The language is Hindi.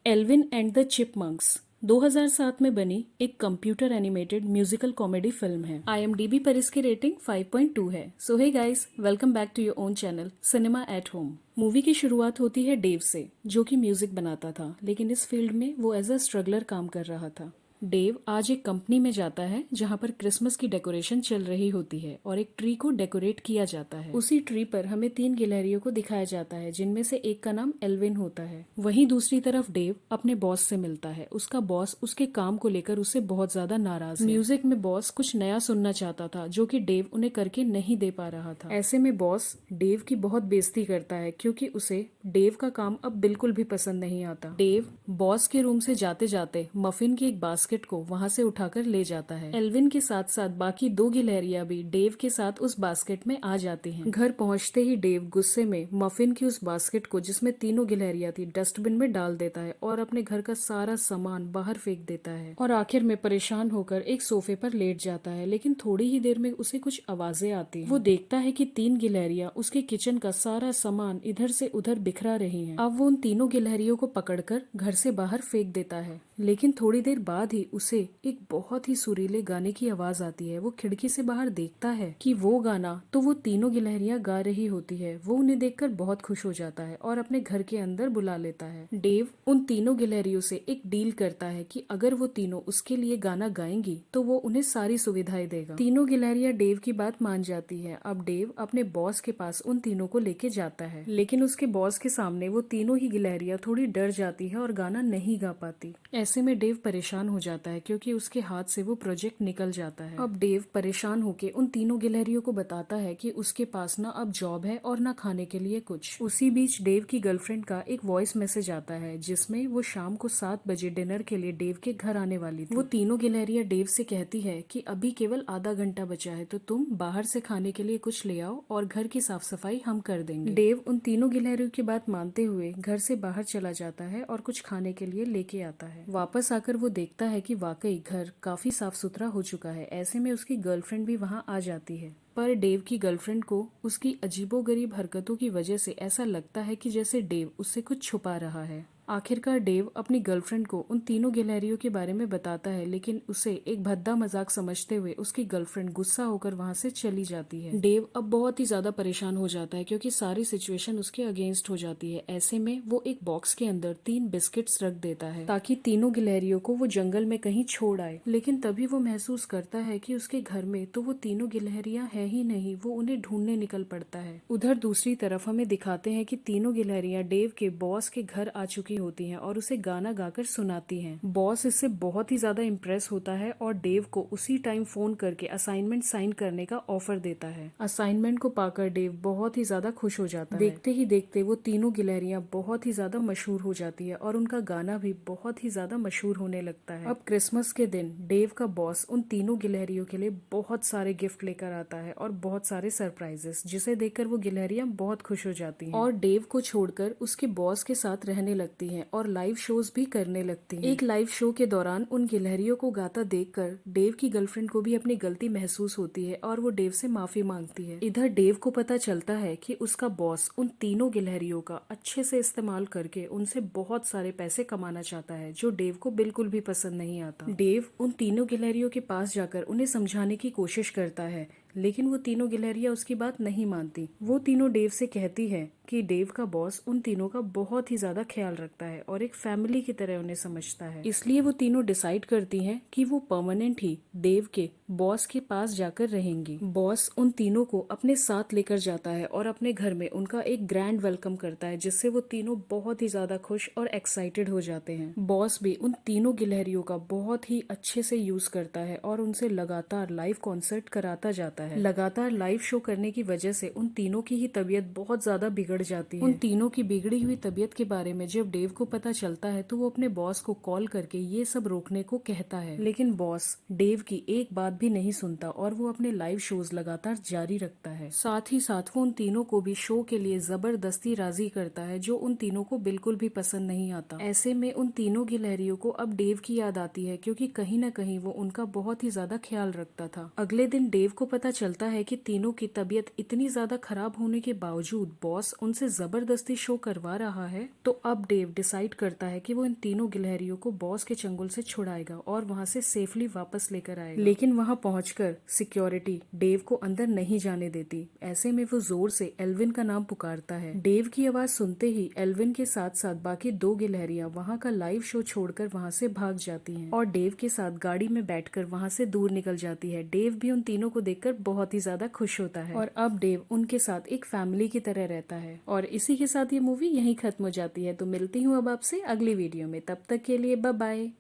एल्विन एंड द चिपमंक्स 2007 में बनी एक computer animated musical comedy film है। IMDb पर इसकी रेटिंग 5.2 है। So hey guys, welcome back to your own channel cinema at home. Movie की शुरुआत होती है डेव से, जो कि म्यूजिक बनाता था, लेकिन इस फील्ड में वो एज अ स्ट्रगलर काम कर रहा था। डेव आज एक कंपनी में जाता है जहां पर क्रिसमस की डेकोरेशन चल रही होती है और एक ट्री को डेकोरेट किया जाता है। उसी ट्री पर हमें 3 गिलहरियों को दिखाया जाता है, जिनमें से एक का नाम एल्विन होता है। वहीं दूसरी तरफ डेव अपने बॉस से मिलता है। उसका बॉस उसके काम को लेकर उससे बहुत ज्यादा नाराज है। म्यूजिक में बॉस कुछ नया सुनना चाहता था, जो कि डेव उन्हें करके नहीं दे पा रहा था। ऐसे में बॉस डेव की बहुत बेइज्जती करता है, क्योंकि उसे डेव का काम अब बिल्कुल भी पसंद नहीं आता। डेव बॉस के रूम से जाते जाते मफिन की एक बास्केट को वहां से उठाकर ले जाता है। एल्विन के साथ साथ बाकी 2 गिलहरियां भी डेव के साथ उस बास्केट में आ जाती हैं। घर पहुंचते ही डेव गुस्से में मफिन की उस बास्केट को, जिसमें तीनों गिलहरियां थी, डस्टबिन में डाल देता है और अपने घर का सारा सामान बाहर फेंक देता है। और आखिर में परेशान होकर एक सोफे पर लेट जाता है। लेकिन थोड़ी ही देर में उसे कुछ आवाजें आती हैं। वो देखता है कि 3 गिलहरियां उसके किचन का सारा सामान इधर से उधर बिखरा रही हैं। अब वो उन तीनों गिलहरियों को पकड़कर घर से बाहर फेंक देता है। लेकिन थोड़ी देर बाद ही उसे एक बहुत ही सुरीले गाने की आवाज आती है। वो खिड़की से बाहर देखता है कि वो गाना तो वो तीनों गिलहरियां गा रही होती है। वो उन्हें देखकर बहुत खुश हो जाता है और अपने घर के अंदर बुला लेता है। डेव उन तीनों गिलहरियों से एक डील करता है कि अगर वो तीनों उसके लिए गाना गाएंगी तो वो उन्हें सारी सुविधाएं देगा। तीनों गिलहरियां डेव की बात मान जाती है। अब डेव अपने बॉस के पास उन तीनों को लेके जाता है, लेकिन उसके बॉस के सामने वो तीनों ही गिलहरियां थोड़ी डर जाती है और गाना नहीं गा पाती। ऐसे में डेव परेशान हो जाता है, क्योंकि उसके हाथ से वो प्रोजेक्ट निकल जाता है। अब डेव परेशान होके उन तीनों गिलहरियों को बताता है कि उसके पास ना अब जॉब है और ना खाने के लिए कुछ। उसी बीच डेव की गर्लफ्रेंड का एक वॉइस मैसेज आता है, जिसमें वो शाम को 7 बजे डिनर के लिए डेव के घर आने वाली थी। वो तीनों गिलहरियां डेव से कहती है कि अभी केवल आधा घंटा बचा है, तो तुम बाहर से खाने के लिए कुछ ले आओ और घर की साफ सफाई हम कर देंगे। डेव उन तीनों गिलहरियों की बात मानते हुए घर से बाहर चला जाता है और कुछ खाने के लिए लेके आता है। वापस आकर वो देखता है कि वाकई घर काफी साफ सुथरा हो चुका है। ऐसे में उसकी गर्लफ्रेंड भी वहां आ जाती है। पर डेव की गर्लफ्रेंड को उसकी अजीबोगरीब हरकतों की वजह से ऐसा लगता है कि जैसे डेव उससे कुछ छुपा रहा है। आखिरकार डेव अपनी गर्लफ्रेंड को उन तीनों गिलहरियों के बारे में बताता है, लेकिन उसे एक भद्दा मजाक समझते हुए उसकी गर्लफ्रेंड गुस्सा होकर वहां से चली जाती है। डेव अब बहुत ही ज्यादा परेशान हो जाता है, क्योंकि सारी सिचुएशन उसके अगेंस्ट हो जाती है। ऐसे में वो एक बॉक्स के अंदर 3 बिस्किट्स रख देता है, ताकि तीनों गिलहरियों को वो जंगल में कहीं छोड़ आए। लेकिन तभी वो महसूस करता है कि उसके घर में तो वो तीनों गिलहरियां है ही नहीं। वो उन्हें ढूंढने निकल पड़ता है। उधर दूसरी तरफ हमें दिखाते हैं कि तीनों गिलहरियां डेव के बॉस के घर आ चुकी होती हैं और उसे गाना गाकर सुनाती हैं। बॉस इससे बहुत ही ज्यादा इम्प्रेस होता है और डेव को उसी टाइम फोन करके असाइनमेंट साइन करने का ऑफर देता है। असाइनमेंट को पाकर डेव बहुत ही ज्यादा खुश हो जाता है। देखते ही देखते वो तीनों गिलहरियां बहुत ही ज्यादा मशहूर हो जाती है और उनका गाना भी बहुत ही ज्यादा मशहूर होने लगता है। अब क्रिसमस के दिन डेव का बॉस उन तीनों गिलहरियों के लिए बहुत सारे गिफ्ट लेकर आता है और बहुत सारे सरप्राइजेस, जिसे देखकर वो गिलहरियां बहुत खुश हो जाती हैं और डेव को छोड़कर उसके बॉस के साथ रहने लगती हैं और लाइव शोज भी करने लगती हैं। एक लाइव शो के दौरान उन गिलहरियों को गाता देखकर डेव की गर्लफ्रेंड को भी अपनी गलती महसूस होती है और वो डेव से माफी मांगती है। इधर डेव को पता चलता है कि उसका बॉस उन तीनों गिलहरियों का अच्छे से इस्तेमाल करके उनसे बहुत सारे पैसे कमाना चाहता है, जो डेव को बिल्कुल भी पसंद नहीं आता। डेव उन तीनों गिलहरियों के पास जाकर उन्हें समझाने की कोशिश करता है, लेकिन वो तीनों गिलहरियां उसकी बात नहीं मानती। वो तीनों डेव से कहती है कि डेव का बॉस उन तीनों का बहुत ही ज्यादा ख्याल रखता है और एक फैमिली की तरह उन्हें समझता है। इसलिए वो तीनों डिसाइड करती हैं कि वो परमानेंट ही डेव के बॉस के पास जाकर रहेंगी। बॉस उन तीनों को अपने साथ लेकर जाता है और अपने घर में उनका एक ग्रैंड वेलकम करता है, जिससे वो तीनों बहुत ही ज्यादा खुश और एक्साइटेड हो जाते हैं। बॉस भी उन तीनों गिलहरियों का बहुत ही अच्छे से यूज करता है और उनसे लगातार लाइव कॉन्सर्ट कराता जाता है। लगातार लाइव शो करने की वजह से उन तीनों की ही तबीयत बहुत ज्यादा बिगड़ जाती है। उन तीनों की बिगड़ी हुई तबीयत के बारे में जब डेव को पता चलता है, तो वो अपने बॉस को कॉल करके ये सब रोकने को कहता है। लेकिन बॉस डेव की एक बात भी नहीं सुनता और वो अपने लाइव शोज लगातार जारी रखता है। साथ ही साथ वो उन तीनों को भी शो के लिए जबरदस्ती राजी करता है, जो उन तीनों को बिल्कुल भी पसंद नहीं आता। ऐसे में उन तीनों गिलहरियों को अब डेव की याद आती है, क्योंकि कहीं न कहीं वो उनका बहुत ही ज्यादा ख्याल रखता था। अगले दिन डेव को पता चलता है कि तीनों की तबीयत इतनी ज्यादा खराब होने के बावजूद बॉस उनसे जबरदस्ती शो करवा रहा है, तो अब डेव डिसाइड करता है कि वो इन तीनों गिलहरियों को बॉस के चंगुल से छुड़ाएगा और वहाँ से सेफली वापस लेकर आएगा। लेकिन वहाँ पहुंचकर सिक्योरिटी डेव को अंदर नहीं जाने देती। ऐसे में वो जोर से एल्विन का नाम पुकारता है। डेव की आवाज सुनते ही एल्विन के साथ साथ बाकी दो गिलहरियां वहाँ का लाइव शो छोड़कर वहाँ से भाग जाती हैं और डेव के साथ गाड़ी में बैठकर वहाँ से दूर निकल जाती है। डेव भी उन तीनों को देखकर बहुत ही ज्यादा खुश होता है और अब डेव उनके साथ एक फैमिली की तरह रहता है। और इसी के साथ ये मूवी यहीं खत्म हो जाती है। तो मिलती हूँ अब आपसे अगली वीडियो में, तब तक के लिए बाय बाय।